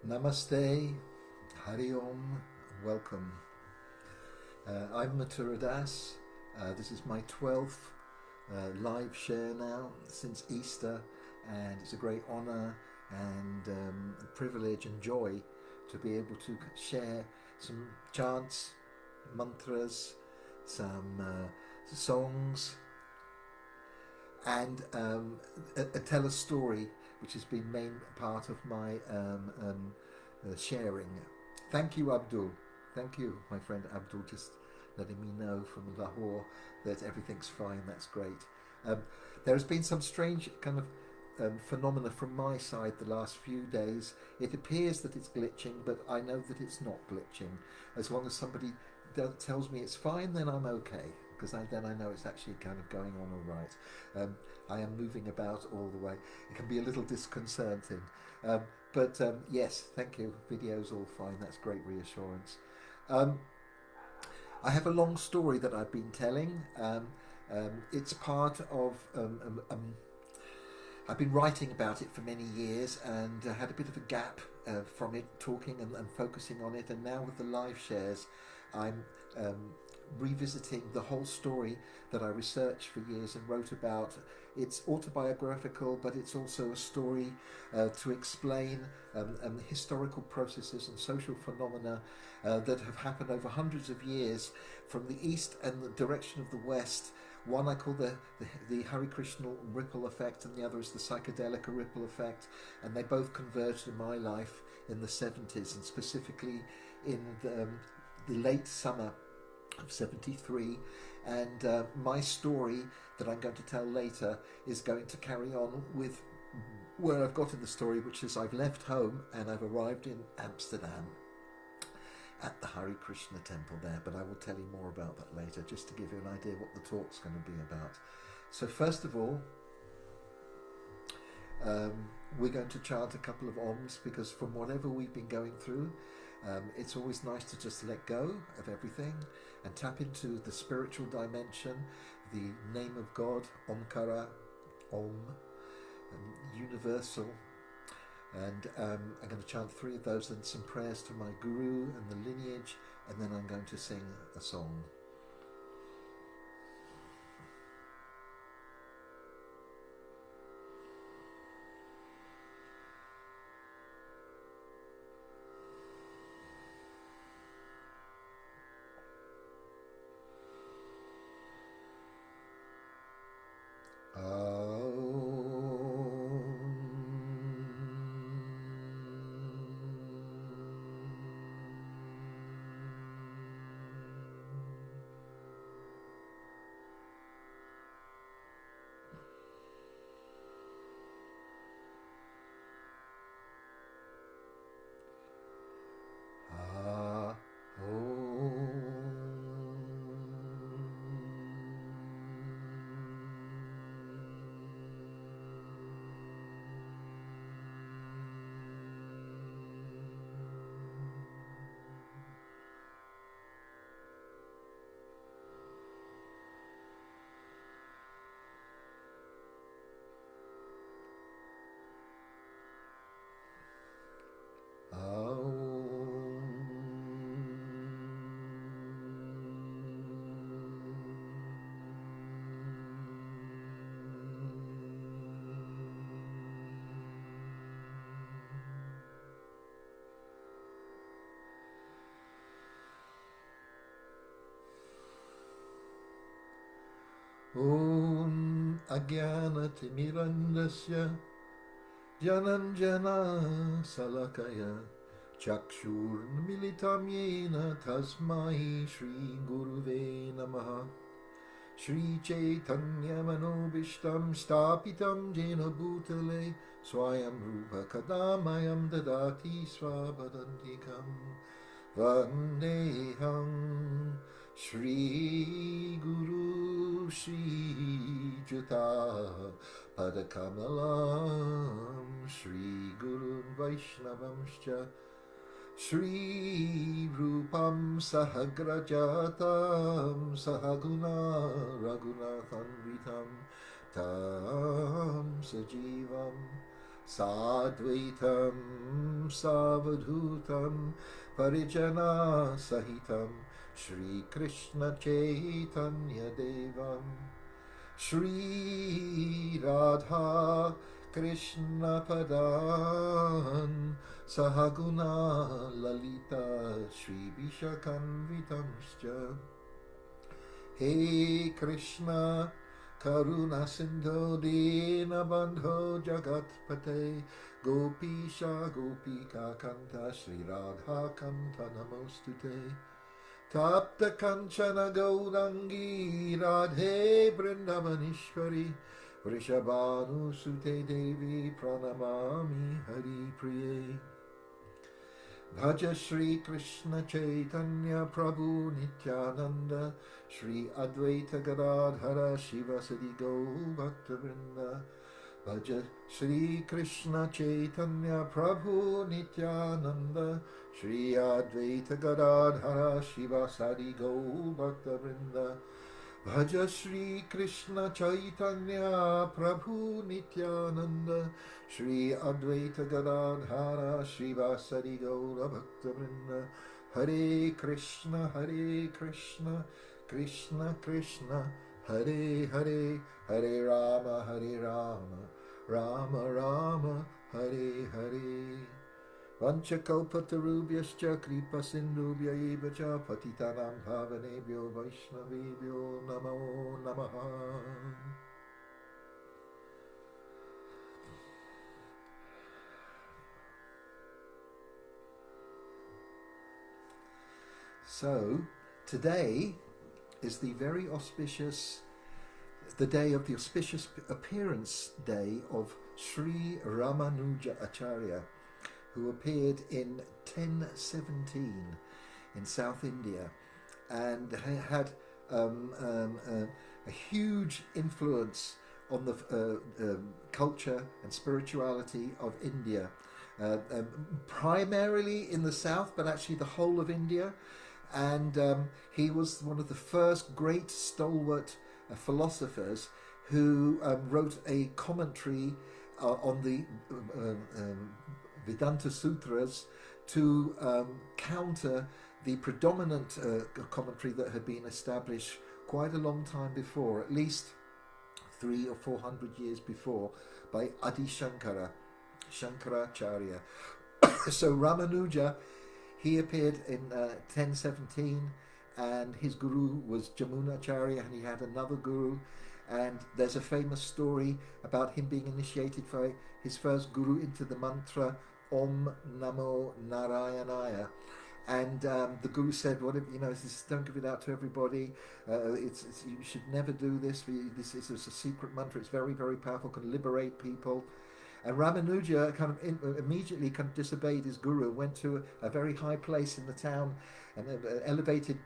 Namaste, Hare Om, welcome. I'm Mathura Das. This is my 12th live share now since Easter, and it's a great honour and a privilege and joy to be able to share some chants, mantras, some songs, and tell a story which has been main part of my sharing. Thank you, Abdul. Thank you, my friend Abdul, just letting me know from Lahore that everything's fine. That's great. There has been some strange kind of phenomena from my side the last few days. It appears that it's glitching, but I know that it's not glitching. As long as somebody tells me it's fine, then I'm okay, because then I know it's actually kind of going on all right. I am moving about all the way. It can be a little disconcerting. But yes, thank you. Video's all fine. That's great reassurance. I have a long story that I've been telling. It's part of... I've been writing about it for many years and had a bit of a gap from it, talking and focusing on it. And now with the live shares, I'm revisiting the whole story that I researched for years and wrote about. It's autobiographical, but it's also a story to explain historical processes and social phenomena that have happened over hundreds of years from the east and the direction of the west. One I call the Hare Krishna ripple effect, and the other is the psychedelic ripple effect, and they both converged in my life in the 70s, and specifically in the late summer of 73. And my story that I'm going to tell later is going to carry on with where I've got in the story, which is I've left home and I've arrived in Amsterdam at the Hare Krishna temple there, but I will tell you more about that later, just to give you an idea what the talk's going to be about. So first of all, we're going to chant a couple of Oms, because from whatever we've been going through, it's always nice to just let go of everything and tap into the spiritual dimension, the name of God, Omkara, Om, universal. And I'm going to chant 3 of those and some prayers to my guru and the lineage, and then I'm going to sing a song. Om Ajnanatimirandasya Jananjana Salakaya Chakshurmilitam Yena Tasmai Shri Guruve Namaha Shri Chaitanya Manobishtam Stapitam Jena Bhutale Swayam Rupa Kadamayam Dadati Swabadantikam Vandeham Shri Guru Shri Juta Padakamalam Shri Guru Vaishnavamscha Shri Rupam Sahagrajatam Sahaguna Raghunathanvitam Tam Sajivam Sadvaitam Savadhutam Parijana Sahitam Shri Krishna Chaitanya Devam Shri Radha Krishna Padan Sahaguna Lalita Shri Vishakanvitamscha He Krishna Karuna Sindho Dina Bandho Jagatpate Gopisha Gopika Kanta Shri Radha Kanta Namostute Tapta Kanchana Gaurangi Radhe Vrindavanishwari Vrishabhanu Sute Devi Pranamami Hari Priye Bhaja Shri Krishna Chaitanya Prabhu Nityananda Shri Advaita Gadadhara Shiva Sadi Gaur Bhaktavrinda Bhaja Shri Krishna Chaitanya Prabhu Nityananda Shri Advaita Gadadhara Shiva Sadi Gaur Bhaktavrinda Bhaja Shri Krishna Chaitanya Prabhu Nityananda Shri Advaita Gadadhara Shiva Sadi Gaura Bhaktavrinda Hare Krishna Krishna Krishna Hare Hare Hare Rama Rama Rama Hare Hare Vanchakalpatarubhyascha kripa sindhubhya eva cha patitanam bhavanebhyo vaishnavebhyo namo namaha. So, today is the very auspicious, the day of the auspicious appearance day of Sri Ramanuja Acharya, who appeared in 1017 in South India and had a huge influence on the culture and spirituality of India, primarily in the south, but actually the whole of India. And he was one of the first great stalwart philosophers who wrote a commentary on the Vedanta Sutras to counter the predominant commentary that had been established quite a long time before, at least 300 or 400 years before, by Adi Shankaracharya. So Ramanuja, he appeared in 1017, and his guru was Jamunacharya, and he had another guru. And there's a famous story about him being initiated by his first guru into the mantra Om Namo Narayanaya. And the guru said, "What if, don't give it out to everybody. You should never do this. This is a secret mantra. It's very, very powerful. Can liberate people." And Ramanuja immediately disobeyed his guru, went to a very high place in the town and elevated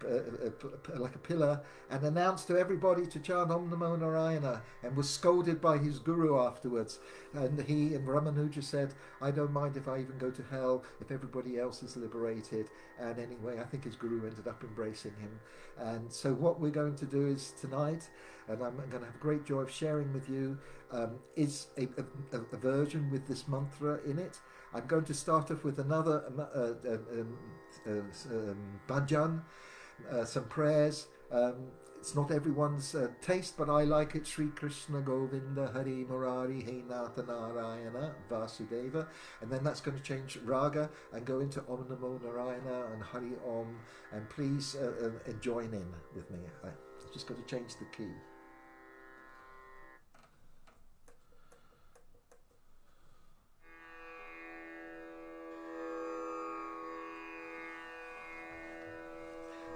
like a pillar, and announced to everybody to chant Om Namo Narayana, and was scolded by his guru afterwards. And Ramanuja said, "I don't mind if I even go to hell if everybody else is liberated." And anyway, I think his guru ended up embracing him. And so what we're going to do is tonight, and I'm going to have a great joy of sharing with you, is a version with this mantra in it. I'm going to start off with another bhajan, some prayers. It's not everyone's taste, but I like it. Shri Krishna Govinda Hari Murari He Natha Narayana Vasudeva. And then that's going to change raga and go into Om Namo Narayana and Hari Om. And please join in with me. I just got to change the key.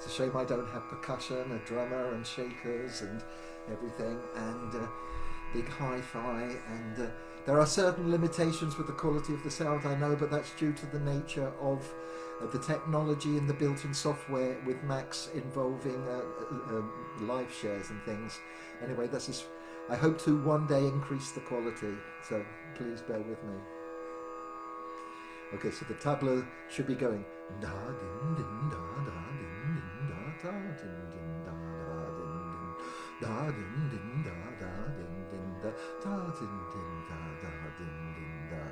It's a shame I don't have percussion, a drummer and shakers and everything, and big hi-fi, and there are certain limitations with the quality of the sound, I know, but that's due to the nature of the technology and the built-in software with Macs involving live shares and things. Anyway, I hope to one day increase the quality, so please bear with me. Okay, so the tabla should be going da din din da da din din da da din din da da din din da din din da da din din da din din da da din din da.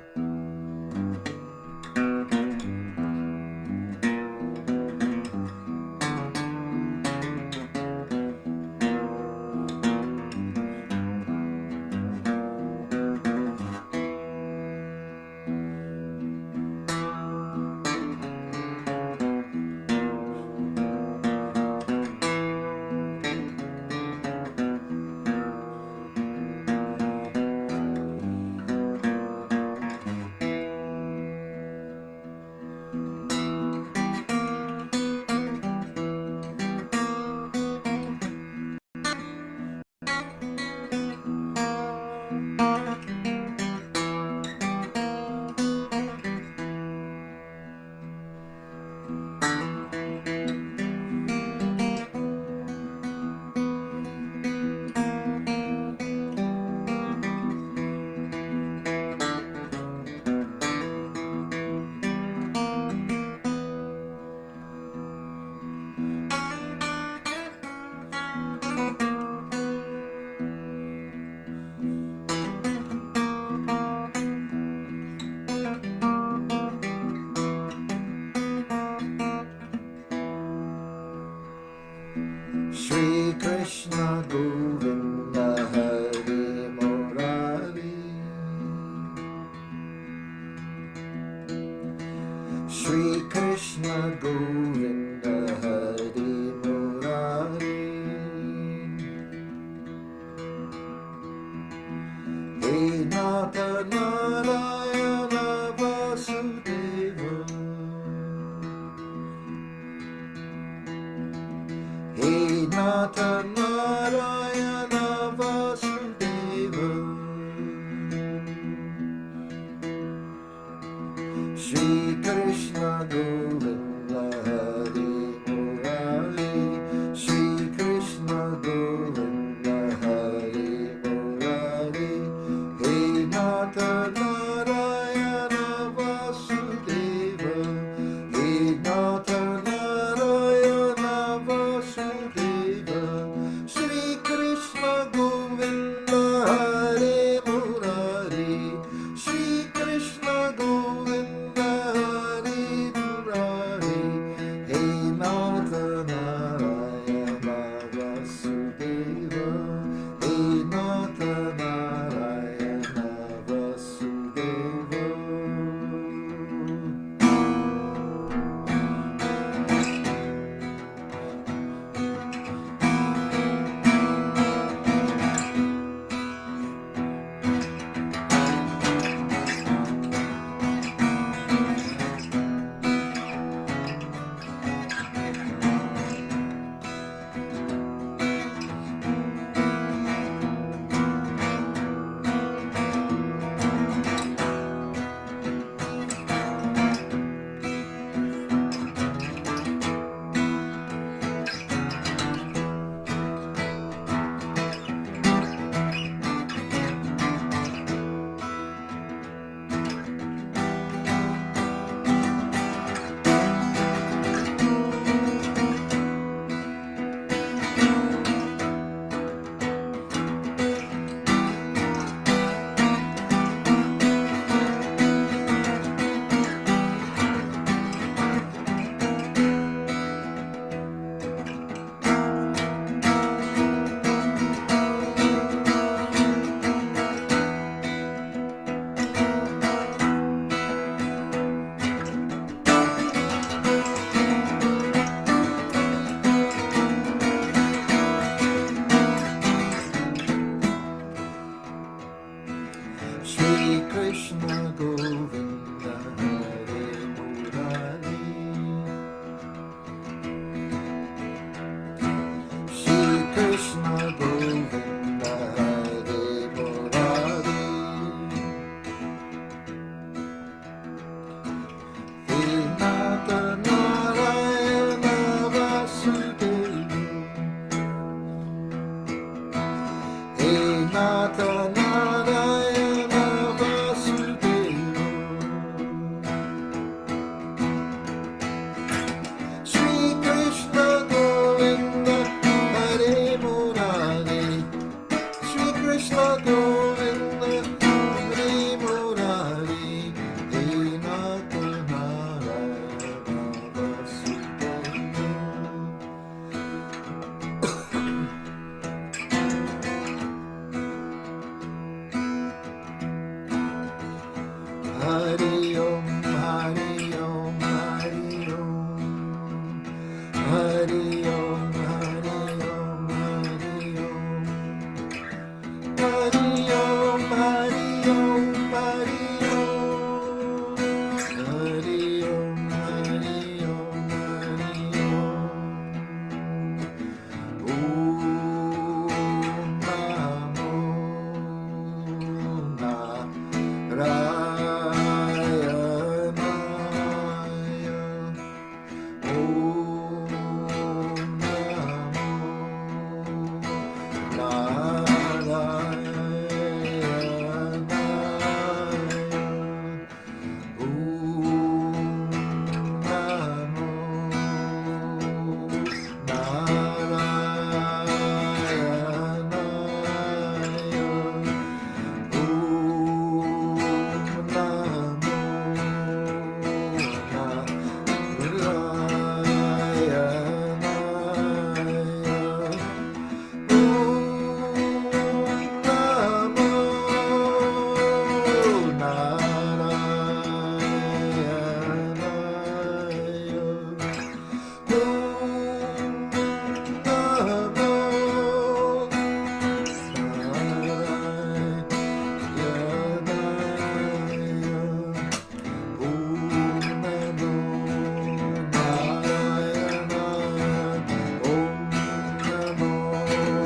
Shri Krishna Govinda Hare Murari, Shri Krishna Govinda Hare Murari, He Nata Narayana Vasudeva, He Nata Narayana Vasudeva, Shri Krishna Govinda Hare Murari, Shri Krishna Govinda Hare Murari, He Nata Narayana Vasudeva, He Nata Narayana Vasudeva, Shri Krishna Govinda Hare Murari, Shri Krishna Govinda Hare Murari, He Nata Narayana Vasudeva, He Nata Narayana Vasudeva. Shri Krishna Govinda Hare Murari, Shri Krishna Govinda Hare Murari, He Nata Narayana Vasudeva, He Nata Narayana Vasudeva, Shri Krishna Govinda Hare Murari. Hari Om, Hari Om, Hari Om, Hari Om, Hari Om, Hari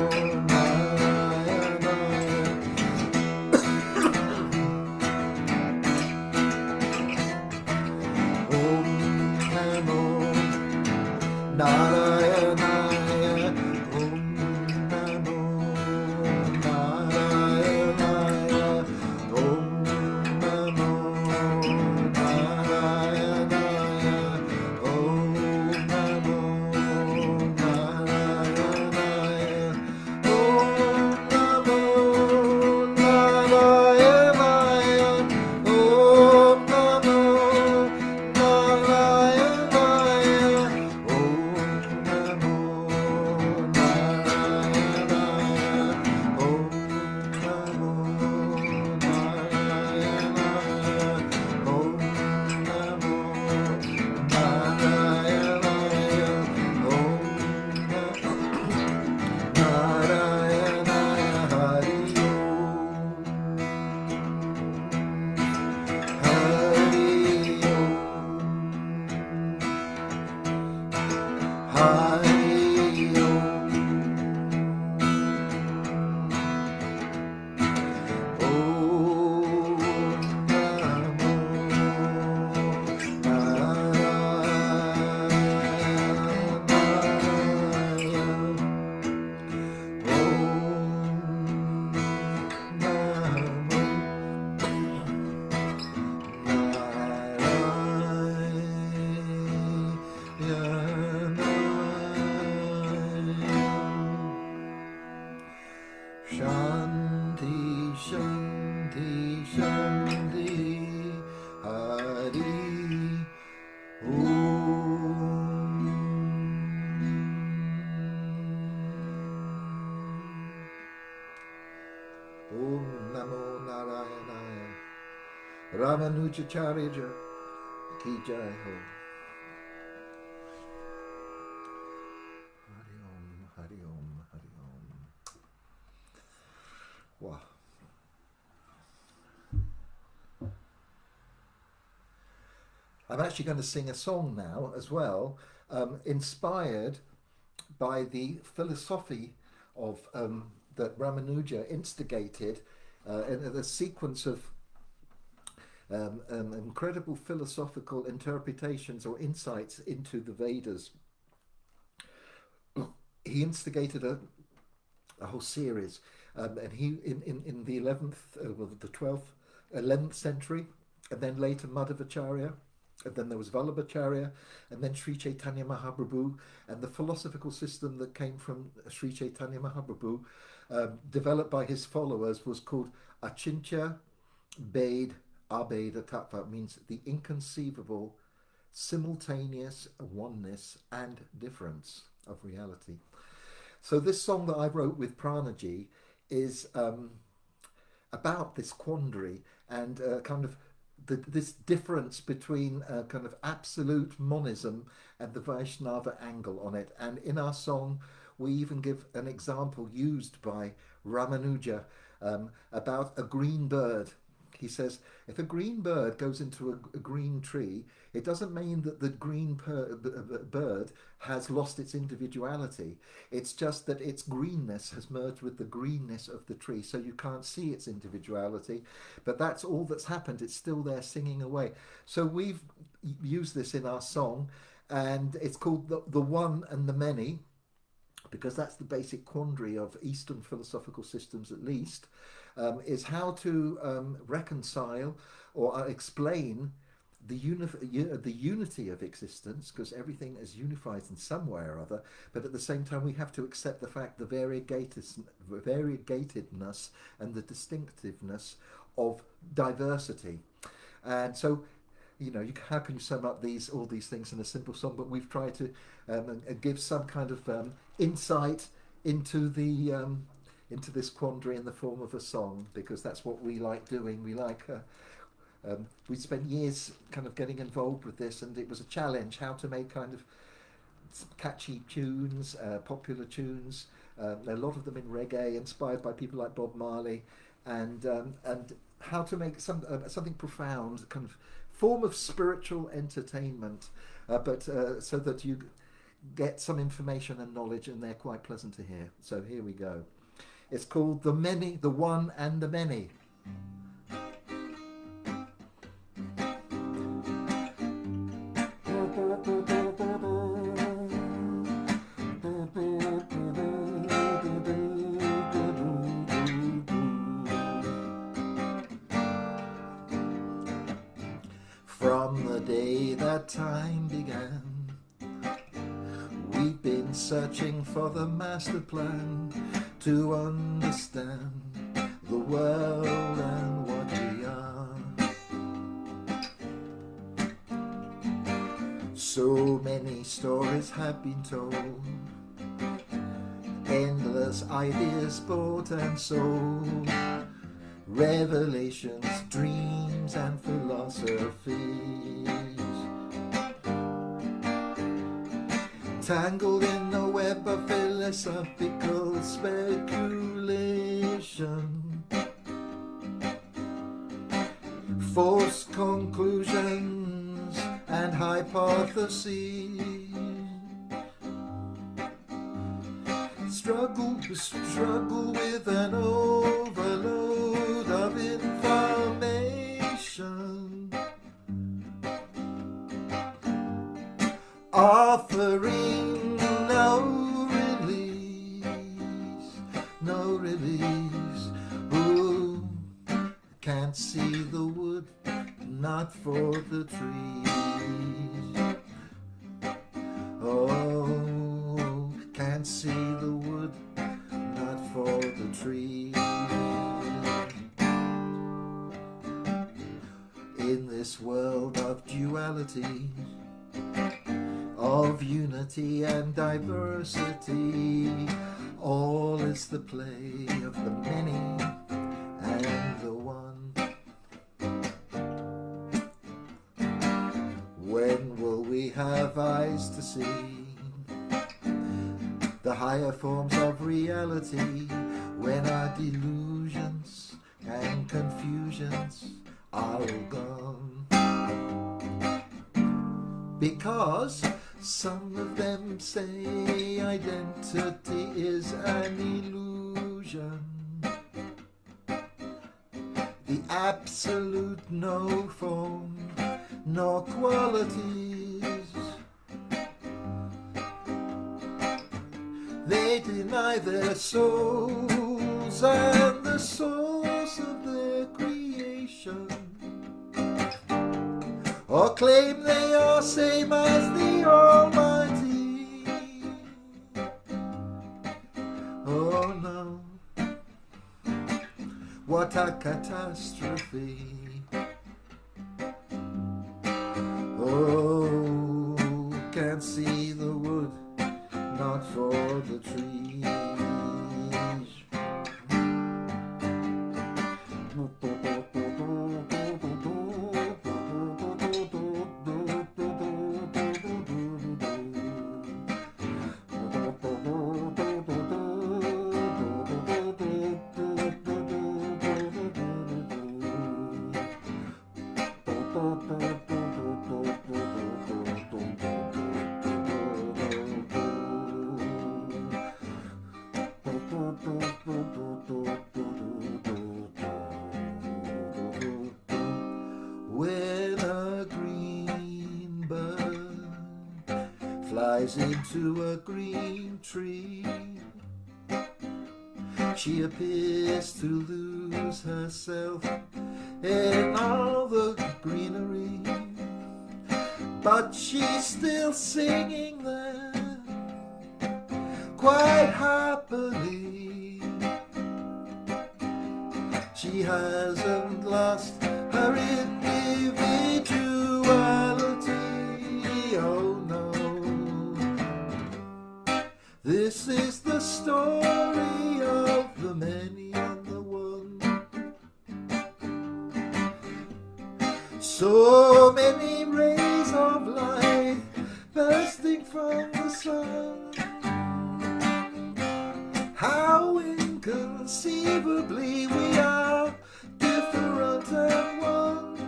Om, Hari Om, Hari Om, Om Namo Narayana. Ramanujacharya ki jai ho. Hari Om, Hari Om, Hari Om. Wow. I'm actually going to sing a song now as well, inspired by the philosophy of that Ramanuja instigated in the sequence of incredible philosophical interpretations or insights into the Vedas. He instigated a whole series, and he in the 11th century, and then later Madhvacharya, and then there was Vallabhacharya, and then Sri Chaitanya Mahaprabhu, and the philosophical system that came from Sri Chaitanya Mahaprabhu, developed by his followers, was called Achintya Bhed Abheda Tattva, means the inconceivable, simultaneous oneness and difference of reality. So this song that I wrote with Pranaji is about this quandary and kind of this difference between kind of absolute monism and the Vaishnava angle on it. And in our song, we even give an example used by Ramanuja about a green bird. He says, if a green bird goes into a green tree, it doesn't mean that the bird has lost its individuality. It's just that its greenness has merged with the greenness of the tree, so you can't see its individuality. But that's all that's happened. It's still there singing away. So we've used this in our song, and it's called the One and the Many, because that's the basic quandary of Eastern philosophical systems, at least, is how to reconcile or explain the unity of existence, because everything is unified in some way or other, but at the same time we have to accept the fact the variegatedness and the distinctiveness of diversity. And so, how can you sum up all these things in a simple song? But we've tried to give some kind of insight into into this quandary in the form of a song, because that's what we like doing. We spent years kind of getting involved with this, and it was a challenge how to make kind of catchy tunes, popular tunes, a lot of them in reggae, inspired by people like Bob Marley, and how to make something profound, kind of form of spiritual entertainment, but so that you get some information and knowledge, and they're quite pleasant to hear. So here we go. It's called The Many, the One and the Many. From the day that time began, we've been searching for the master plan to understand the world and what we are. So many stories have been told, endless ideas bought and sold, revelations, dreams and philosophies, tangled in a web of philosophical speculation, forced conclusions and hypotheses, struggle with an overload of information, offering no release. Who can't see the wood, not for the trees. Oh, can't see the wood, not for the trees. In this world of duality, of unity and diversity, all is the play of the many and the one. When will we have eyes to see the higher forms of reality, when our delusions and confusions are all gone? Because some of them say identity is an illusion, the absolute no form nor qualities. They deny their souls and the source of their creation, or claim they are same as the Almighty. Oh no, what a catastrophe. Oh, can't see the wood, not for the trees. flies into a green tree. She appears to lose herself in all the greenery, but she's still singing there quite happily. She hasn't lost her individuality, oh no. This is the story of the many and the one. So many rays of light bursting from the sun. How inconceivably we are different and one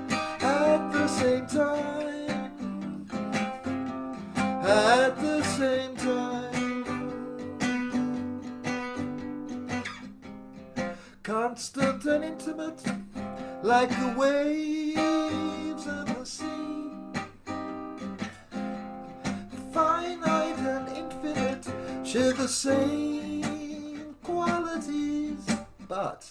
at the same time. At the same time. Constant and intimate, like the waves and the sea. Finite and infinite share the same qualities, but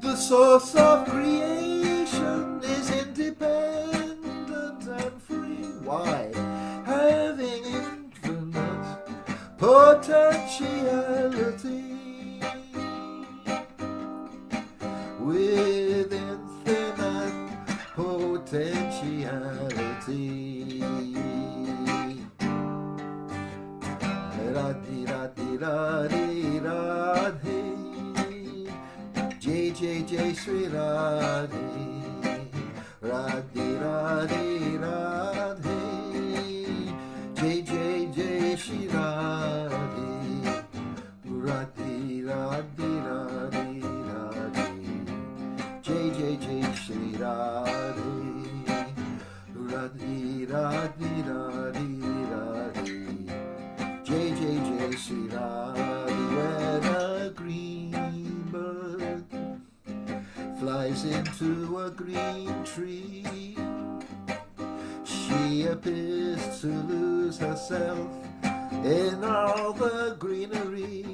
the source of creation is independent and free. Why? Having infinite potentiality. With infinite potentiality. Radhe, Jai Jai Jai Shri Radhe, Radhe Radhe Radhe, Jai Jai Jai Shri Radhe, Radhe Radhe Radhe Radhe, Jai Jai Jai Shri Radhe, Radhe Radhe Radhe Radhe, Jai Jai Jai Shri Radhe. When a green bird flies into a green tree, she appears to lose herself in all the greenery,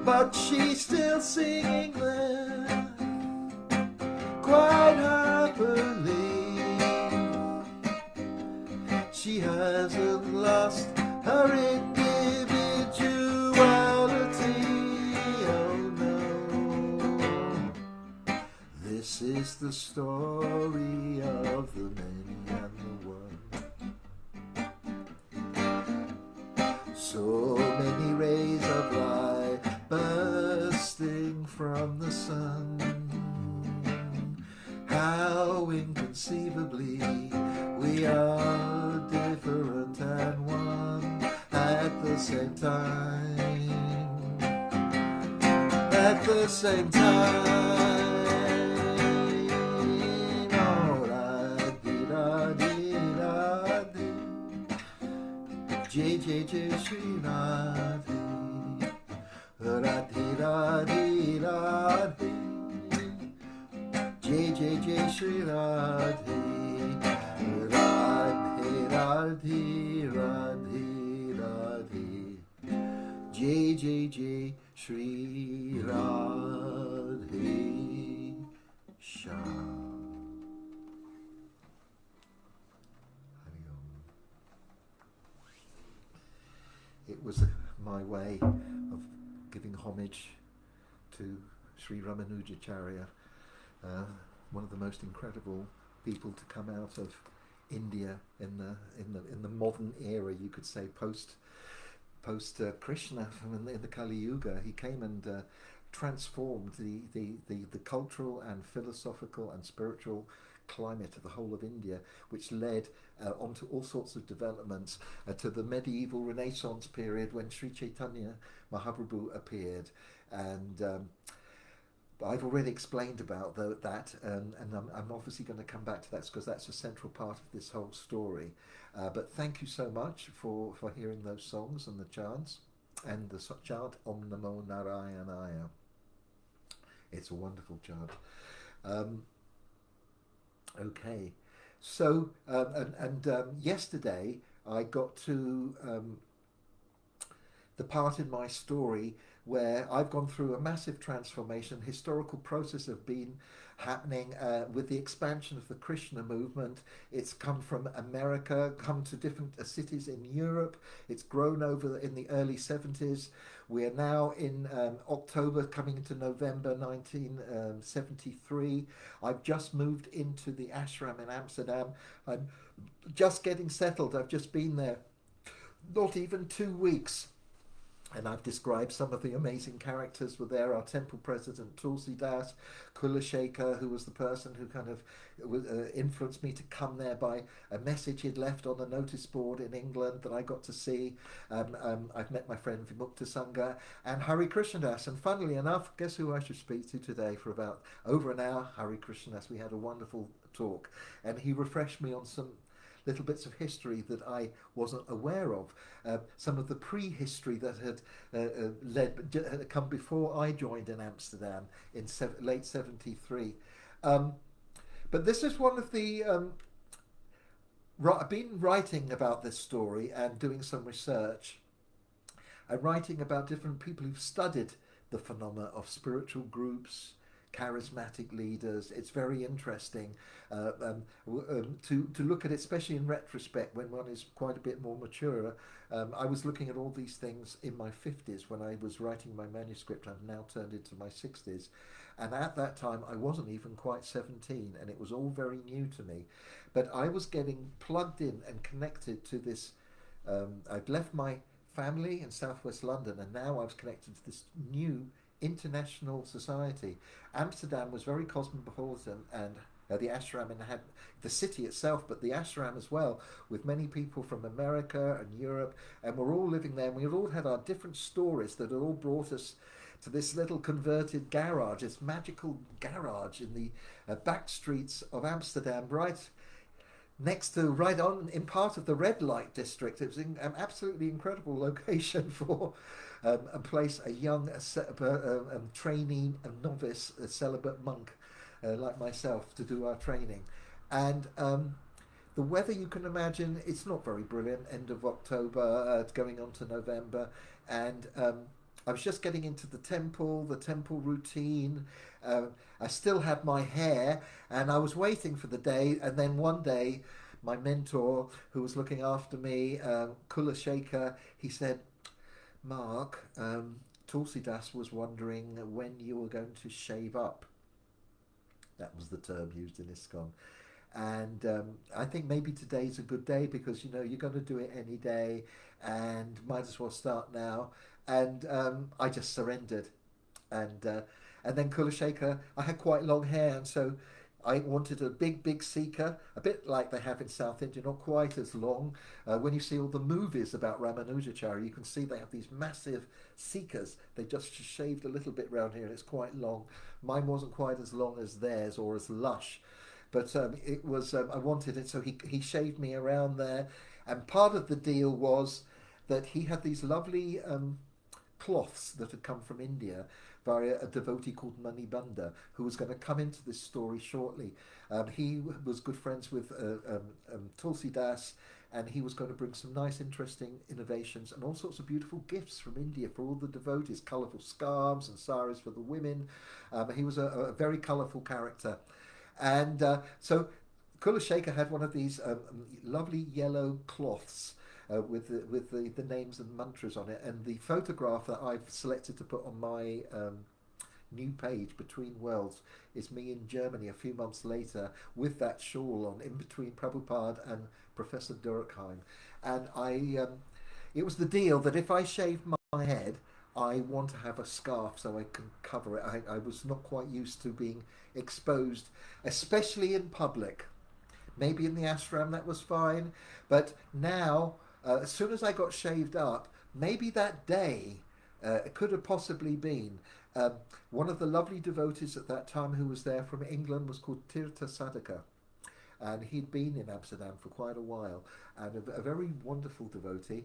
but she's still singing there quite happily. She hasn't lost her individuality, oh no. This is the story of the many and the one. So many rays of light bursting from the sun. How inconceivably we are different and one at the same time. At the same time. Oh, Radhe, Jai Jai Jai Shri Radhe, Radhe Radhe Radhe, Jai Jai Jai Shri Radhe, Radhe Radhe Radhe Radhe, Jai Jai Jai Shri Radhe Shyam. It was my way of giving homage to Sri Ramanujacharya, one of the most incredible people to come out of India in the modern era, you could say, post Krishna in the Kali Yuga. He came and transformed the cultural and philosophical and spiritual climate of the whole of India, which led onto all sorts of developments to the medieval Renaissance period when Sri Chaitanya Mahaprabhu appeared. And I've already explained about that, and I'm obviously going to come back to that because that's a central part of this whole story. But thank you so much for hearing those songs and the chants, and the chant Om Namo Narayanaya. It's a wonderful chant. Okay, So, yesterday I got to the part in my story where I've gone through a massive transformation, historical process of being happening with the expansion of the Krishna movement. It's come from America, come to different cities in Europe. It's grown over in the early 70s. We are now in October, coming into November 1973. I've just moved into the ashram in Amsterdam. I'm just getting settled. I've just been there not even 2 weeks, and I've described some of the amazing characters were there. Our temple president, Tulsi Das, Kulashekhara, who was the person who kind of influenced me to come there by a message he'd left on a notice board in England that I got to see. I've met my friend Vimukta Sangha and Hare Krishna Das. And funnily enough, guess who I should speak to today for about over an hour? Hare Krishna Das. We had a wonderful talk, and he refreshed me on some little bits of history that I wasn't aware of. Some of the prehistory that had come before I joined in Amsterdam in late 73. But this is one of the... I've been writing about this story and doing some research. I'm writing about different people who've studied the phenomena of spiritual groups, charismatic leaders. It's very interesting to look at it, especially in retrospect when one is quite a bit more mature. I was looking at all these things in my 50s when I was writing my manuscript. I've now turned into my 60s. And at that time, I wasn't even quite 17, and it was all very new to me. But I was getting plugged in and connected to this. I'd left my family in southwest London, and now I was connected to this new international society. Amsterdam was very cosmopolitan, and the ashram and had the city itself, but the ashram as well, with many people from America and Europe, and we're all living there. And we all had our different stories that had all brought us to this little converted garage, this magical garage in the back streets of Amsterdam, right next to, right on in part of the red light district. It was an absolutely incredible location for a place a young trainee, a novice, a celibate monk like myself to do our training. And the weather, you can imagine, it's not very brilliant. End of October, going on to November, and I was just getting into the temple routine. I still had my hair, and I was waiting for the day. And then one day, my mentor, who was looking after me, Kulashekhara, he said, "Mark, Tulsi Das was wondering when you were going to shave up." That was the term used in ISKCON. And I think maybe today's a good day because, you know, you're going to do it any day and might as well start now. And I just surrendered. And then Kulashekhara, I had quite long hair, and so I wanted a big seeker, a bit like they have in South India, not quite as long. When you see all the movies about Ramanujacharya, you can see they have these massive seekers. They just shaved a little bit round here, and it's quite long. Mine wasn't quite as long as theirs or as lush, but it was. I wanted it, so he shaved me around there, and part of the deal was that he had these lovely cloths that had come from India via a devotee called Manibanda, who was going to come into this story shortly. He was good friends with Tulsi Das, and he was going to bring some nice, interesting innovations and all sorts of beautiful gifts from India for all the devotees, colourful scarves and saris for the women. He was a very colourful character. And so Kulashekhara had one of these lovely yellow cloths with the names and mantras on it, and the photograph that I've selected to put on my new page, Between Worlds, is me in Germany a few months later with that shawl on, in between Prabhupada and Professor Durkheim. And it was the deal that if I shave my head, I want to have a scarf so I can cover it. I was not quite used to being exposed, especially in public. Maybe in the ashram that was fine, but now, as soon as I got shaved up, maybe that day, it could have possibly been, one of the lovely devotees at that time who was there from England was called Tirtha Sadaka, and he'd been in Amsterdam for quite a while, and a very wonderful devotee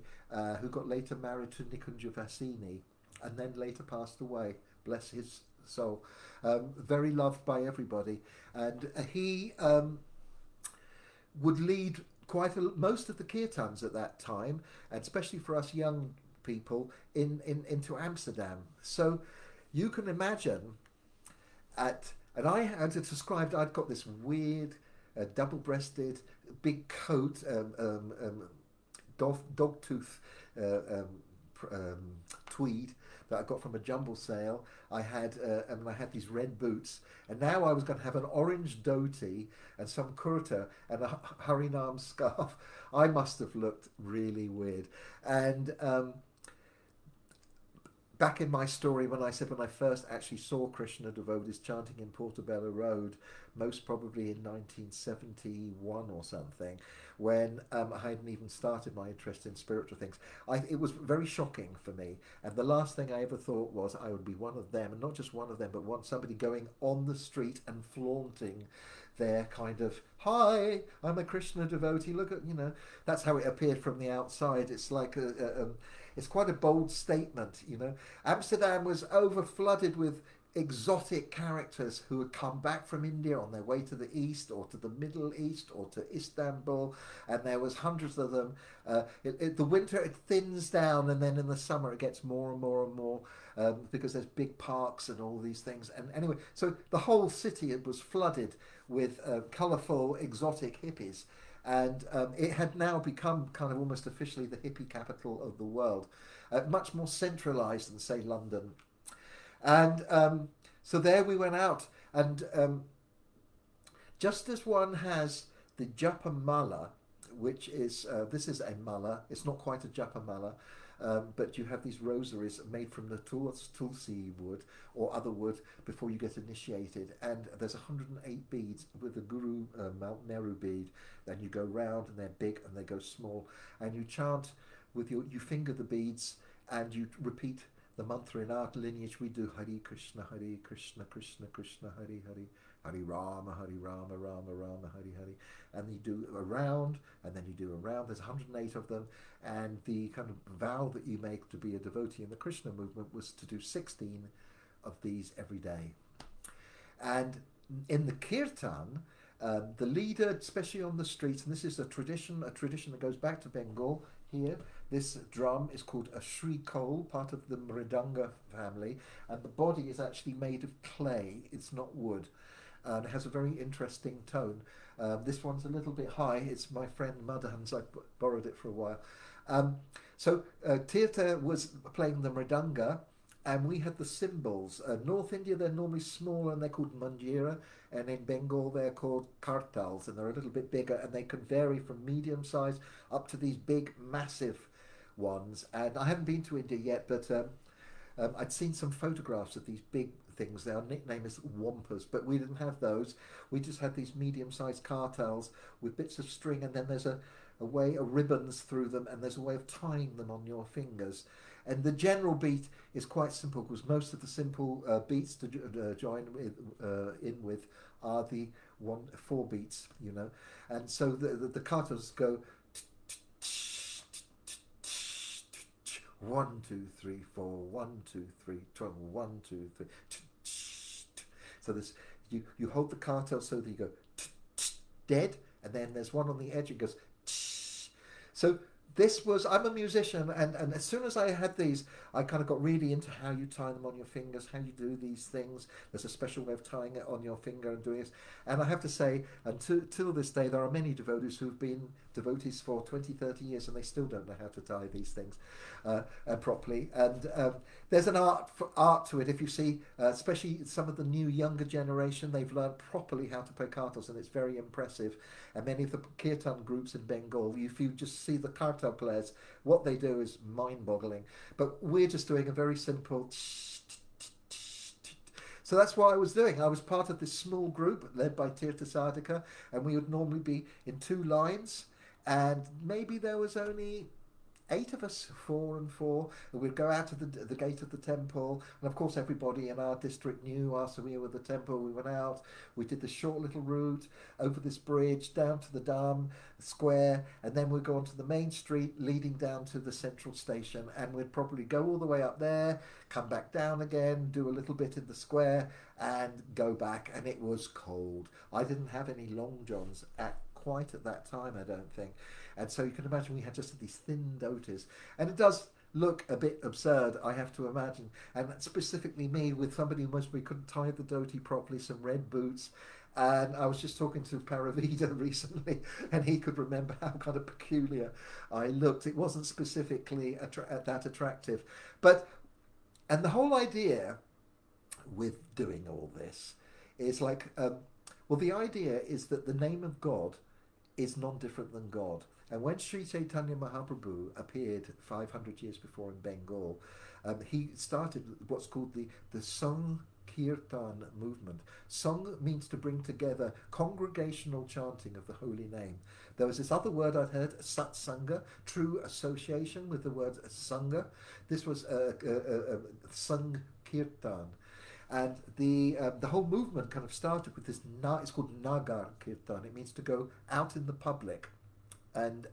who got later married to Nikunja Vasini, and then later passed away. Bless his soul. Very loved by everybody, and he would lead most of the kirtans at that time, and especially for us young people, into Amsterdam. So you can imagine and I had it described, I'd got this weird double-breasted big coat, dog tooth tweed that I got from a jumble sale. I had these red boots, and now I was going to have an orange dhoti and some kurta and a harinam scarf. I must have looked really weird. And back in my story, when I said when I first actually saw Krishna devotees chanting in Portobello Road, most probably in 1971 or something, when I hadn't even started my interest in spiritual things, it was very shocking for me. And the last thing I ever thought was I would be one of them, and not just one of them, but somebody going on the street and flaunting their kind of, hi, I'm a Krishna devotee, look at, that's how it appeared from the outside. It's like it's quite a bold statement, Amsterdam was over flooded with exotic characters who had come back from India on their way to the east or to the Middle East or to Istanbul, and there was hundreds of them. The winter it thins down, and then in the summer it gets more and more and more, because there's big parks and all these things. And anyway, so the whole city it was flooded with colourful exotic hippies. And it had now become kind of almost officially the hippie capital of the world, much more centralised than, say, London. And so there we went out, and just as one has the japa mala, which is, this is a mala, it's not quite a japa mala, but you have these rosaries made from the tulsi wood or other wood before you get initiated, and there's 108 beads with the Guru Mount Meru bead. Then you go round, and they're big and they go small, and you chant with you finger the beads, and you repeat the mantra. In our lineage we do Hare Krishna, Krishna Krishna, Hare Hare, Hare Rama, Rama Rama, Hare Hare. And you do a round, and then you do a round. There's 108 of them, and the kind of vow that you make to be a devotee in the Krishna movement was to do 16 of these every day. And in the kirtan, the leader, especially on the streets, and this is a tradition that goes back to Bengal here. This drum is called a shrikol, part of the mridanga family, and the body is actually made of clay. It's not wood. And it has a very interesting tone. This one's a little bit high. It's my friend Madhan's. I borrowed it for a while. So Tirtha was playing the mridanga, and we had the cymbals. North India, they're normally smaller, and they're called manjira, and in Bengal they're called kartals, and they're a little bit bigger, and they can vary from medium size up to these big, massive ones. And I haven't been to India yet, but I'd seen some photographs of these big things. Their nickname is wampas, but we didn't have those. We just had these medium-sized kartals with bits of string, and then there's a way of ribbons through them, and there's a way of tying them on your fingers. And the general beat is quite simple, because most of the simple beats to join in with are the 4 beats, and so the kartals go 1 2 3 4 1 2 3 12 1 2 3. So this you hold the kartal so that you go dead, and then there's one on the edge. It goes. So this was, I'm a musician, and as soon as I had these, I kind of got really into how you tie them on your fingers, how you do these things. There's a special way of tying it on your finger and doing this. And I have to say, until this day, there are many devotees who've been devotees for 20, 30 years, and they still don't know how to tie these things properly. And there's an art to it. If you see, especially some of the new younger generation, they've learned properly how to play kartals, and it's very impressive. And many of the kirtan groups in Bengal, if you just see the kartal players, what they do is mind-boggling. But we're just doing a very simple. So that's what I was doing. I was part of this small group led by Tirtha Sadhaka, and we would normally be in 2 lines, and maybe there was only 8 of us, 4 and 4, and we'd go out to the gate of the temple, and of course everybody in our district knew after we were at the temple. We went out, we did this short little route over this bridge down to the Dam square, and then we'd go onto the main street leading down to the central station, and we'd probably go all the way up there, come back down again, do a little bit in the square, and go back. And it was cold. I didn't have any long johns at quite at that time, I don't think. And so you can imagine we had just these thin dhotis. And it does look a bit absurd, I have to imagine. And specifically me, with somebody who most probably couldn't tie the dhoti properly, some red boots. And I was just talking to Paravida recently, and he could remember how kind of peculiar I looked. It wasn't specifically that attractive. And the whole idea with doing all this is like, well, the idea is that the name of God is non-different than God. And when Sri Chaitanya Mahaprabhu appeared 500 years before in Bengal, he started what's called the Sankirtan movement. Sang means to bring together, congregational chanting of the holy name. There was this other word I'd heard, satsanga, true association with the word sangha. This was Sankirtan. And the whole movement kind of started with this, it's called Nagar Kirtan. It means to go out in the public. And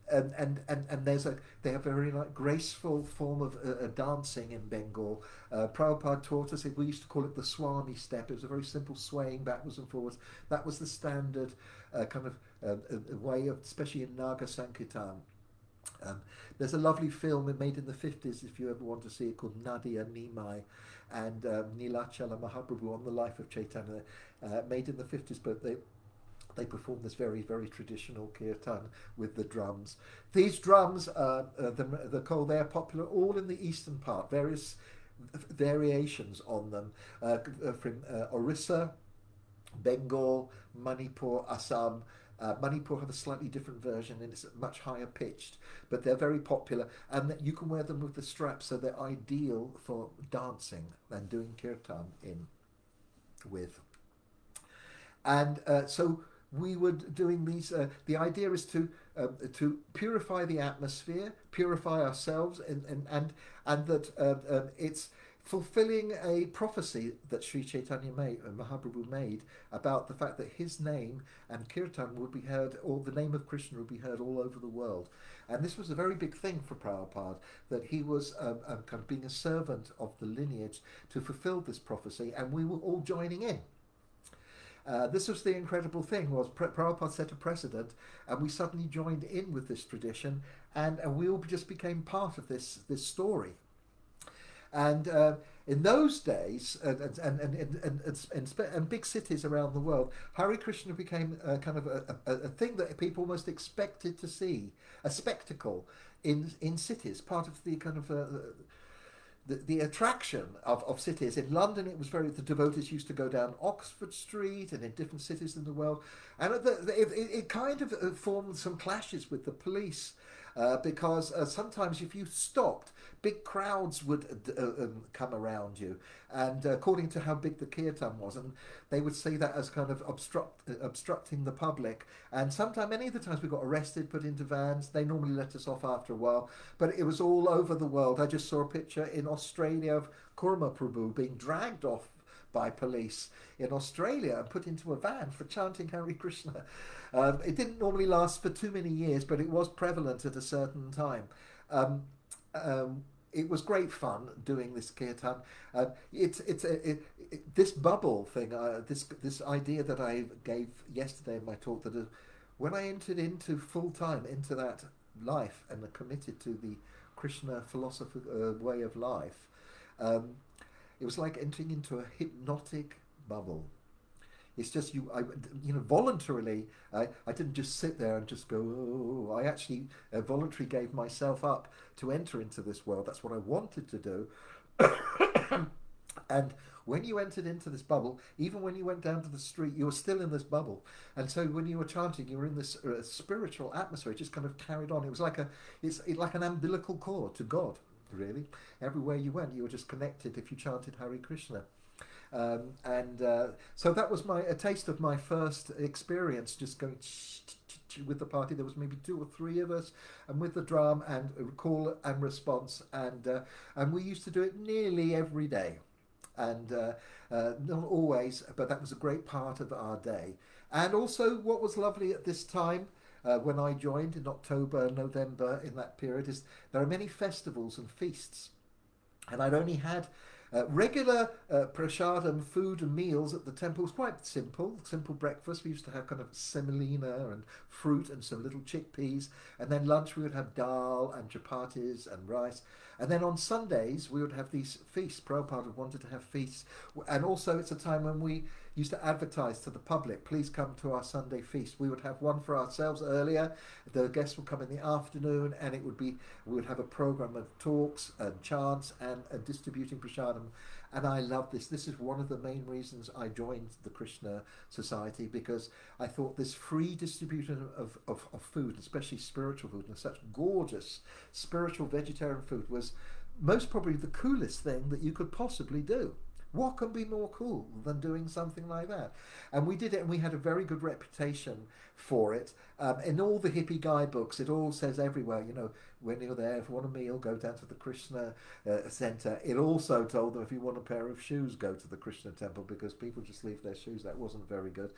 they have a very like graceful form of dancing in Bengal. Prabhupada taught us we used to call it the Swami step. It was a very simple swaying backwards and forwards. That was the standard kind of way of, especially in Naga Sankirtan. There's a lovely film made in the 50s, if you ever want to see it, called Nadia Nimai, and Nilachala Mahaprabhu on the life of Chaitanya, made in the 50s, but they perform this very, very traditional kirtan with the drums. These drums, they're popular all in the eastern part, various variations on them, from Orissa, Bengal, Manipur, Assam. Manipur have a slightly different version and it's much higher pitched, but they're very popular, and you can wear them with the straps, so they're ideal for dancing and doing kirtan with. And so we were doing these. The idea is to purify the atmosphere, purify ourselves, and that it's fulfilling a prophecy that Sri Chaitanya Mahaprabhu made about the fact that his name and kirtan would be heard, or the name of Krishna would be heard all over the world. And this was a very big thing for Prabhupada, that he was kind of being a servant of the lineage to fulfill this prophecy, and we were all joining in. This was the incredible thing, was Prabhupada set a precedent, and we suddenly joined in with this tradition, and we all just became part of this story. And in those days, and big cities around the world, Hare Krishna became kind of a thing that people almost expected to see, a spectacle in cities, part of the kind of the attraction of cities. In London, it was the devotees used to go down Oxford Street, and in different cities in the world. And it kind of formed some clashes with the police, because sometimes if you stopped, big crowds would come around you, and according to how big the kirtan was, and they would see that as kind of obstructing the public. And many of the times we got arrested, put into vans. They normally let us off after a while, but it was all over the world. I just saw a picture in Australia of Kurma Prabhu being dragged off by police in Australia and put into a van for chanting Hare Krishna. It didn't normally last for too many years, but it was prevalent at a certain time. It was great fun doing this kirtan. This bubble thing, this idea that I gave yesterday in my talk, that when I entered into full time into that life and committed to the Krishna philosophy way of life, it was like entering into a hypnotic bubble. It's just voluntarily. I didn't just sit there and just go, oh. I actually voluntarily gave myself up to enter into this world. That's what I wanted to do. And when you entered into this bubble, even when you went down to the street, you were still in this bubble. And so when you were chanting, you were in this spiritual atmosphere. It just kind of carried on. It was like it's like an umbilical cord to God, really. Everywhere you went, you were just connected if you chanted Hare Krishna. So that was a taste of my first experience, just going with the party. There was maybe 2 or 3 of us, and with the drum and call and response, and we used to do it nearly every day, and not always, but that was a great part of our day. And also, what was lovely at this time, when I joined in October, November, in that period, is there are many festivals and feasts, and I'd only had Regular prasadam food and meals at the temple was quite simple, simple breakfast. We used to have kind of semolina and fruit and some little chickpeas. And then lunch we would have dal and chapatis and rice. And then on Sundays we would have these feasts. Prabhupada wanted to have feasts. And also it's a time when we used to advertise to the public, please come to our Sunday feast. We would have one for ourselves earlier. The guests would come in the afternoon, and we would have a program of talks and chants and distributing prasadam. And I love this. This is one of the main reasons I joined the Krishna Society, because I thought this free distribution of food, especially spiritual food, and such gorgeous spiritual vegetarian food, was most probably the coolest thing that you could possibly do. What can be more cool than doing something like that? And we did it, and we had a very good reputation for it. In all the hippie guidebooks, it all says everywhere, when you're there, if you want a meal, go down to the Krishna Center. It also told them if you want a pair of shoes, go to the Krishna temple, because people just leave their shoes. That wasn't very good.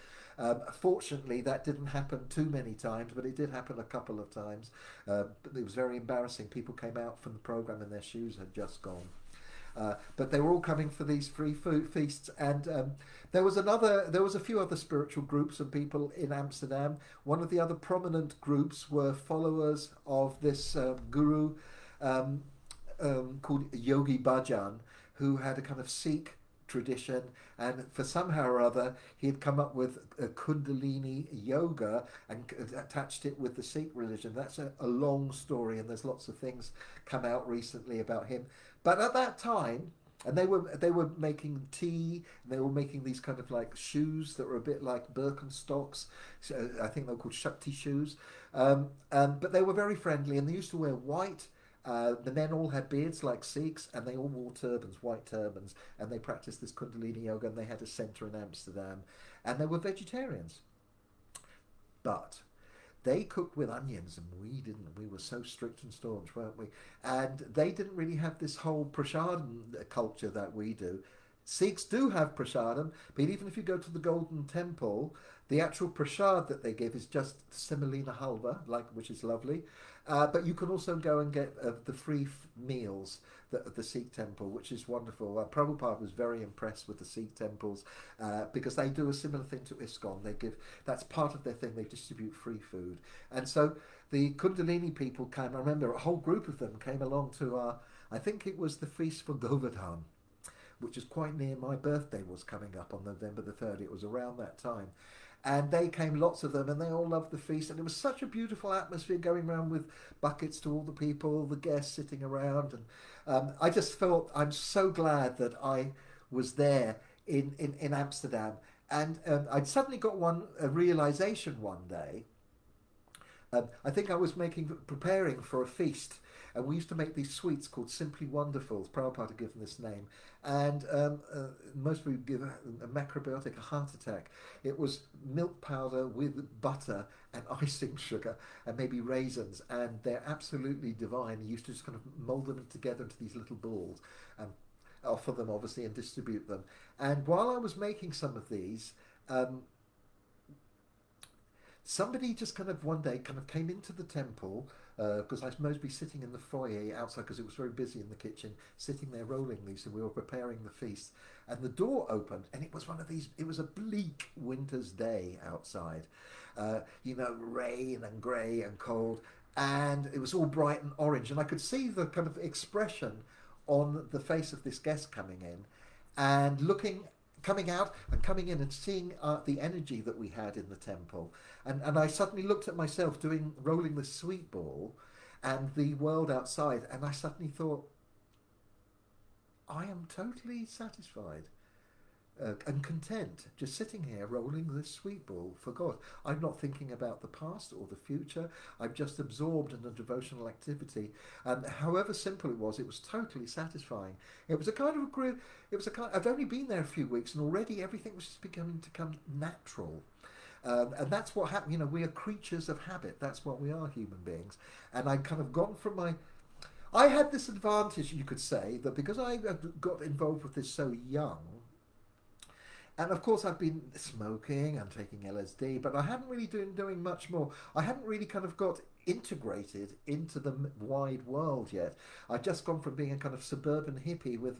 Fortunately, that didn't happen too many times, but it did happen a couple of times. But it was very embarrassing. People came out from the program and their shoes had just gone. But they were all coming for these free food feasts, and there was a few other spiritual groups and people in Amsterdam. One of the other prominent groups were followers of this guru called Yogi Bhajan, who had a kind of Sikh tradition, and for somehow or other he had come up with a Kundalini yoga and attached it with the Sikh religion. That's a long story, and there's lots of things come out recently about him. But at that time, and they were making tea, and they were making these kind of like shoes that were a bit like Birkenstocks. I think they were called Shakti shoes. But they were very friendly, and they used to wear white. The men all had beards like Sikhs, and they all wore turbans, white turbans, and they practiced this Kundalini yoga, and they had a centre in Amsterdam, and they were vegetarians. But they cooked with onions, and we didn't. We were so strict and staunch, weren't we? And they didn't really have this whole prasadam culture that we do. Sikhs do have prasadam, but even if you go to the Golden Temple, the actual prasad that they give is just semolina halva, which is lovely. But you can also go and get the free meals at the Sikh temple, which is wonderful. Prabhupada was very impressed with the Sikh temples because they do a similar thing to ISKCON. That's part of their thing. They distribute free food, and so the Kundalini people came. I remember a whole group of them came along to I think it was the feast for Govardhan, which is quite near my birthday was coming up on November the 3rd. It was around that time. And they came, lots of them, and they all loved the feast. And it was such a beautiful atmosphere, going around with buckets to all the people, the guests sitting around. And I just felt, I'm so glad that I was there in Amsterdam. And I'd suddenly got a realization one day. I think I was preparing for a feast, and we used to make these sweets called Simply Wonderfuls. Prabhupada had given this name, and most people give a macrobiotic a heart attack. It was milk powder with butter and icing sugar and maybe raisins, and they're absolutely divine. You used to just kind of mold them together into these little balls and offer them, obviously, and distribute them. And while I was making some of these, somebody just kind of one day kind of came into the temple, because I was mostly sitting in the foyer outside because it was very busy in the kitchen, sitting there rolling these, and we were preparing the feast. And the door opened, and it was it was a bleak winter's day outside. Rain and grey and cold, and it was all bright and orange. And I could see the kind of expression on the face of this guest coming in, and coming out and coming in and seeing the energy that we had in the temple. And I suddenly looked at myself rolling the sweet ball and the world outside, and I suddenly thought, I am totally satisfied and content just sitting here rolling this sweet ball for God. I'm not thinking about the past or the future. I'm just absorbed in a devotional activity, and however simple it was totally satisfying. It was a kind of group. I've only been there a few weeks, and already everything was just beginning to come natural. And that's what happened. We are creatures of habit. That's what we are, human beings. And I'd kind of gone from I had this advantage, you could say, that because I got involved with this so young, and of course I've been smoking and taking LSD, but I hadn't really doing much more. I hadn't really kind of got integrated into the wide world yet. I'd just gone from being a kind of suburban hippie with,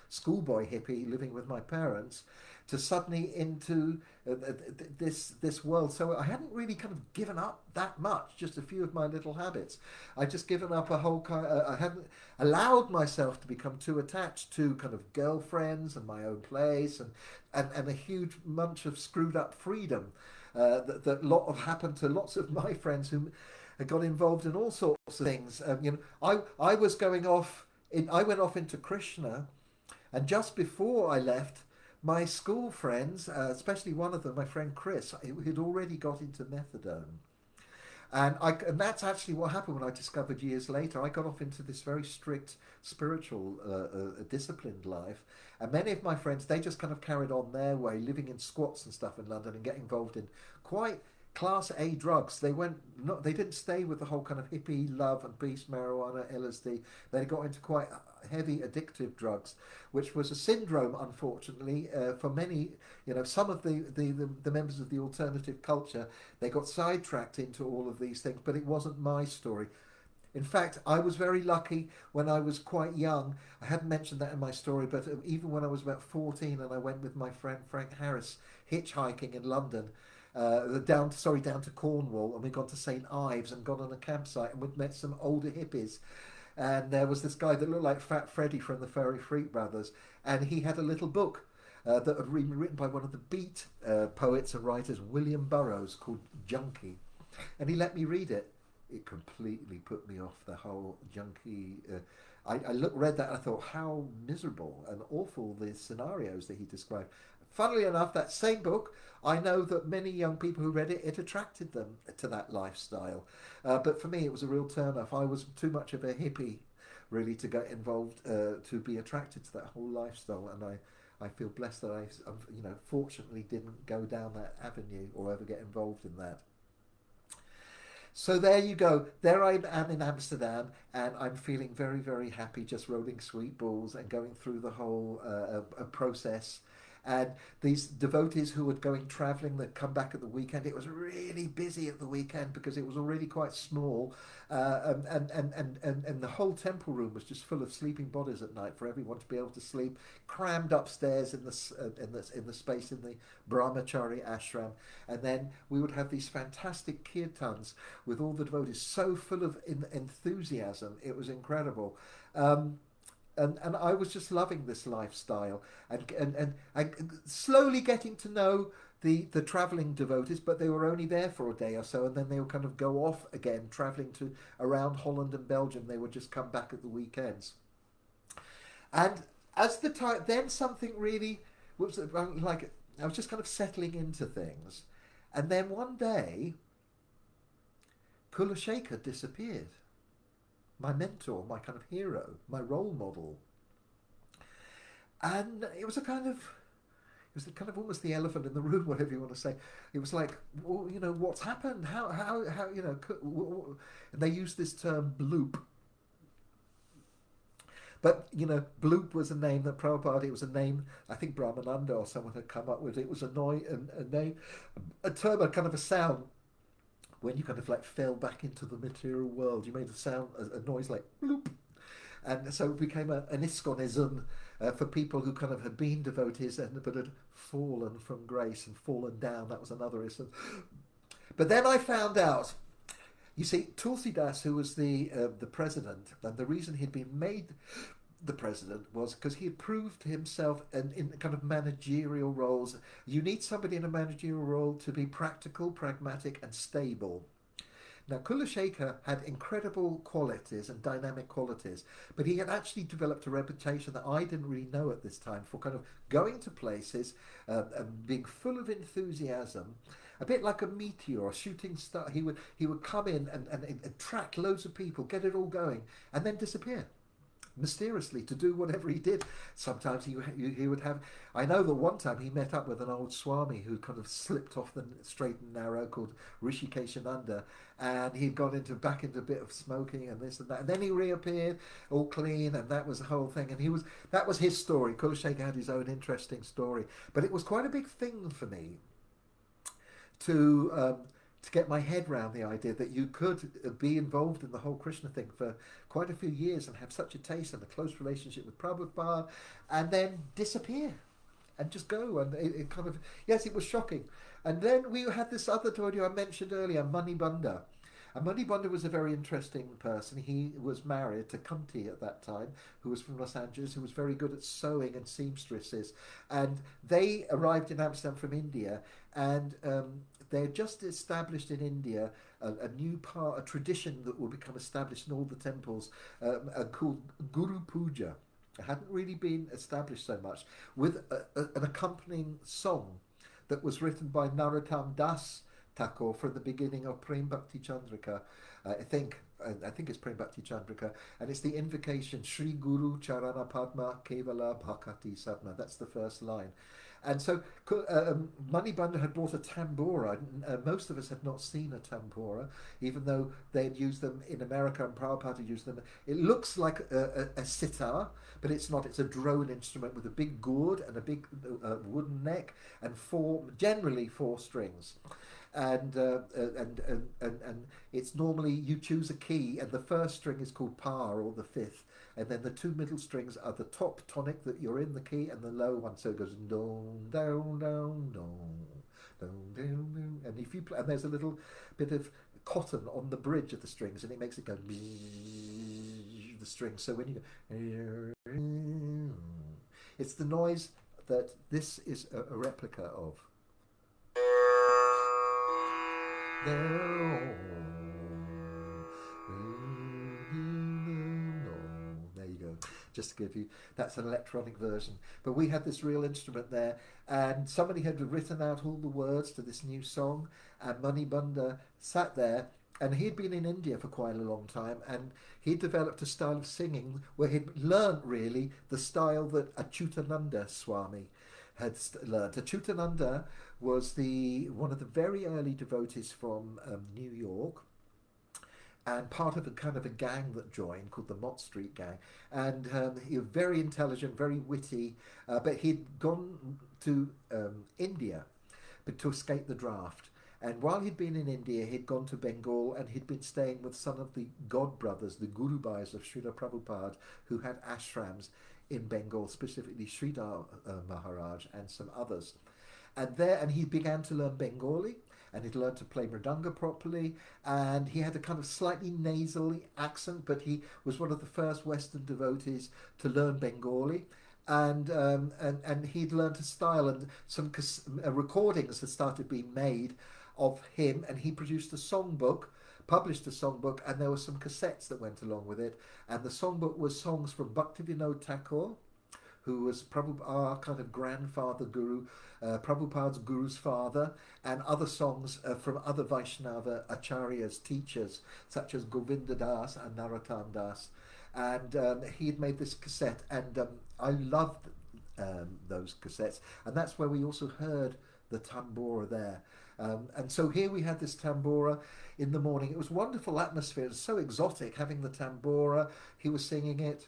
schoolboy hippie living with my parents, to suddenly into this world. So I hadn't really kind of given up that much, just a few of my little habits. I'd just given up a whole kind. I hadn't allowed myself to become too attached to kind of girlfriends and my own place, and a huge bunch of screwed up freedom that lot of happened to lots of my friends who got involved in all sorts of things. I was going off. I went off into Krishna, and just before I left, my school friends, especially one of them, my friend Chris, had already got into methadone. And that's actually what happened when I discovered years later. I got off into this very strict spiritual, disciplined life. And many of my friends, they just kind of carried on their way, living in squats and stuff in London and getting involved in quite class A drugs. They didn't stay with the whole kind of hippie love and peace, marijuana, LSD. They got into quite heavy addictive drugs, which was a syndrome, unfortunately, for many. Some of the members of the alternative culture, they got sidetracked into all of these things, but it wasn't my story. In fact, I was very lucky when I was quite young. I hadn't mentioned that in my story, but even when I was about 14 and I went with my friend Frank Harris hitchhiking in London, down to Cornwall, and we got to St Ives and got on a campsite, and we met some older hippies. And there was this guy that looked like Fat Freddy from the Furry Freak Brothers, and he had a little book that had been written by one of the beat poets and writers, William Burroughs, called Junkie. And he let me read it. It completely put me off the whole junkie. Read that and I thought, how miserable and awful the scenarios that he described. Funnily enough, that same book, I know that many young people who read it, it attracted them to that lifestyle. But for me, it was a real turn-off. I was too much of a hippie, really, to get involved, to be attracted to that whole lifestyle. And I feel blessed that I fortunately didn't go down that avenue or ever get involved in that. So there you go. There I am in Amsterdam, and I'm feeling very, very happy, just rolling sweet balls and going through the whole process. And these devotees who were going travelling, that come back at the weekend, it was really busy at the weekend because it was already quite small, and the whole temple room was just full of sleeping bodies at night for everyone to be able to sleep, crammed upstairs in the space in the Brahmachari ashram. And then we would have these fantastic kirtans with all the devotees so full of enthusiasm. It was incredible. And I was just loving this lifestyle, and slowly getting to know the travelling devotees, but they were only there for a day or so, and then they would kind of go off again, travelling to around Holland and Belgium. They would just come back at the weekends. And as the time, then something really was like, I was just kind of settling into things, and then one day, Kulashekhara disappeared. My mentor, my kind of hero, my role model. And it was kind of almost the elephant in the room, whatever you want to say. It was like, well, what's happened? How, and they used this term bloop. But, bloop was a name that Prabhupada, it was a name, I think Brahmananda or someone had come up with. It was a name, a term, a kind of a sound. When you kind of like fell back into the material world, you made a noise like bloop. And so it became an iskonism for people who kind of had been devotees but had fallen from grace and fallen down. That was another ism. But then I found out, you see, Tulsidas, who was the president, and the reason he'd been made the president was because he had proved himself in kind of managerial roles. You need somebody in a managerial role to be practical, pragmatic, and stable. Now, Kulashekhara had incredible qualities and dynamic qualities, but he had actually developed a reputation that I didn't really know at this time for kind of going to places and being full of enthusiasm, a bit like a meteor, a shooting star. He would come in and attract loads of people, get it all going, and then disappear mysteriously to do whatever he did. Sometimes he would have, I know that one time he met up with an old Swami who kind of slipped off the straight and narrow, called Rishikeshananda, and he'd gone back into a bit of smoking and this and that, and then he reappeared all clean, and that was the whole thing. And that was his story. Kulashekhara had his own interesting story, but it was quite a big thing for me to to get my head around the idea that you could be involved in the whole Krishna thing for quite a few years and have such a taste and a close relationship with Prabhupada and then disappear and just go. And it kind of, yes, it was shocking. And then we had this other devotee I mentioned earlier, Manibanda. And Manibanda was a very interesting person. He was married to Kunti at that time, who was from Los Angeles, who was very good at sewing and seamstresses. And they arrived in Amsterdam from India, and they had just established in India a new part, a tradition that will become established in all the temples, called Guru Puja. It hadn't really been established so much, with an accompanying song that was written by Narottam Das Thakur from the beginning of Prem Bhakti Chandrika. I think it's Prem Bhakti Chandrika, and it's the invocation Sri Guru Charana Padma Kevala Bhakati Sadna. That's the first line. And so Manibanda had brought a tambura. Most of us had not seen a tambura, even though they had used them in America and Prabhupada had used them. It looks like a sitar, but it's not. It's a drone instrument with a big gourd and a big wooden neck and generally four strings. And it's normally you choose a key, and the first string is called pa, or the fifth, and then the two middle strings are the top tonic that you're in the key, and the low one, so it goes down, down, down, down, down, down, down. And if you play, and there's a little bit of cotton on the bridge of the strings, and it makes it go the strings. So when you go, it's the noise that this is a replica of. There you go. Just to give you, that's an electronic version. But we had this real instrument there, and somebody had written out all the words to this new song, and Manibanda sat there, and he'd been in India for quite a long time, and he developed a style of singing where he'd learnt really the style that Achyutananda Swami had learnt. Achyutananda was one of the very early devotees from New York, and part of a kind of a gang that joined called the Mott Street Gang. And he was very intelligent, very witty, but he'd gone to India but to escape the draft. And while he'd been in India, he'd gone to Bengal, and he'd been staying with some of the god brothers, the Gurubhais of Srila Prabhupada, who had ashrams in Bengal, specifically Sridhar Maharaj and some others. And he began to learn Bengali, and he'd learned to play mridanga properly, and he had a kind of slightly nasally accent, but he was one of the first Western devotees to learn Bengali. And he'd learned a style, and some recordings had started being made of him, and he produced a songbook, published a songbook, and there were some cassettes that went along with it. And the songbook was songs from Bhaktivinoda Thakur, who was our kind of grandfather guru, Prabhupada's guru's father, and other songs from other Vaishnava acharyas, teachers, such as Govinda Das and Narottam Das. And he had made this cassette, and I loved those cassettes. And that's where we also heard the tambura there. And so here we had this tambura in the morning. It was a wonderful atmosphere. It was so exotic having the tambura. He was singing it.